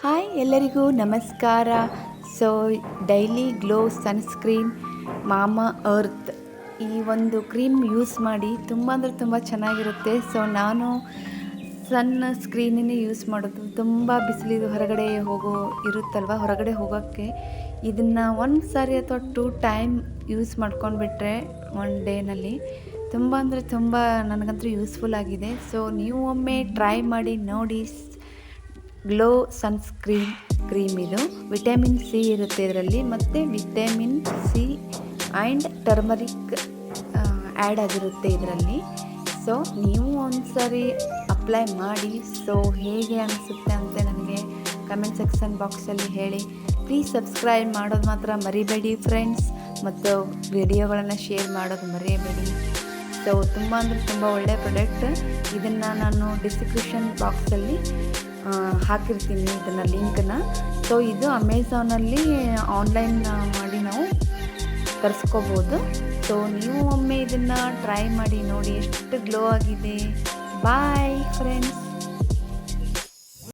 Hi ಎಲ್ಲರಿಗೂ ನಮಸ್ಕಾರ. So daily glow sunscreen ಮಾಮಾ ಅರ್ತ್ ಈ ಒಂದು ಕ್ರೀಮ್ ಯೂಸ್ ಮಾಡಿ ತುಂಬ ಅಂದರೆ ತುಂಬ ಚೆನ್ನಾಗಿರುತ್ತೆ. ಸೊ ನಾನು ಸನ್ ಸ್ಕ್ರೀನೇ ಯೂಸ್ ಮಾಡೋದು. ತುಂಬ ಬಿಸಿಲಿದು ಹೊರಗಡೆ ಇರುತ್ತಲ್ವ, ಹೊರಗಡೆ ಹೋಗೋಕ್ಕೆ ಇದನ್ನು ಒಂದು ಸಾರಿ ಅಥವಾ 2 ಟೈಮ್ ಯೂಸ್ ಮಾಡ್ಕೊಂಡ್ಬಿಟ್ರೆ ಒನ್ ಡೇನಲ್ಲಿ ತುಂಬ ಅಂದರೆ ತುಂಬ ನನಗಂತೂ ಯೂಸ್ಫುಲ್ ಆಗಿದೆ. ಸೊ ನೀವು ಒಮ್ಮೆ ಟ್ರೈ ಮಾಡಿ ನೋಡಿ. ಗ್ಲೋ ಸನ್ಸ್ಕ್ರೀನ್ ಕ್ರೀಮ್ ಇದು ವಿಟಮಿನ್ ಸಿ ಇರುತ್ತೆ ಇದರಲ್ಲಿ, ಮತ್ತು vitamin C and turmeric add ಆಗಿರುತ್ತೆ ಇದರಲ್ಲಿ. ಸೊ ನೀವು ಒಂದು ಸಾರಿ ಅಪ್ಲೈ ಮಾಡಿ. ಸೊ ಹೇಗೆ ಅನಿಸುತ್ತೆ ಅಂತ ನನಗೆ ಕಮೆಂಟ್ ಸೆಕ್ಷನ್ ಬಾಕ್ಸಲ್ಲಿ ಹೇಳಿ. ಪ್ಲೀಸ್ ಸಬ್ಸ್ಕ್ರೈಬ್ ಮಾಡೋದು ಮಾತ್ರ ಮರಿಬೇಡಿ ಫ್ರೆಂಡ್ಸ್, ಮತ್ತು ವಿಡಿಯೋಗಳನ್ನು ಶೇರ್ ಮಾಡೋದು ಮರೆಯಬೇಡಿ. ಸೊ ತುಂಬ ಅಂದರೆ ತುಂಬ ಒಳ್ಳೆಯ ಪ್ರಾಡಕ್ಟ್. ಇದನ್ನು ನಾನು ಡಿಸ್ಕ್ರಿಪ್ಷನ್ ಬಾಕ್ಸಲ್ಲಿ ಹಾಕಿರ್ತೀನಿ ಇದನ್ನು ಲಿಂಕನ್ನು. ಸೊ ಇದು ಅಮೆಝಾನಲ್ಲಿ ಆನ್ಲೈನ್ ಮಾಡಿ ನಾವು ತರಿಸ್ಕೋಬೋದು. ಸೊ ನೀವು ಒಮ್ಮೆ ಇದನ್ನು ಟ್ರೈ ಮಾಡಿ ನೋಡಿ, ಎಷ್ಟು ಗ್ಲೋ ಆಗಿದೆ. Bye friends.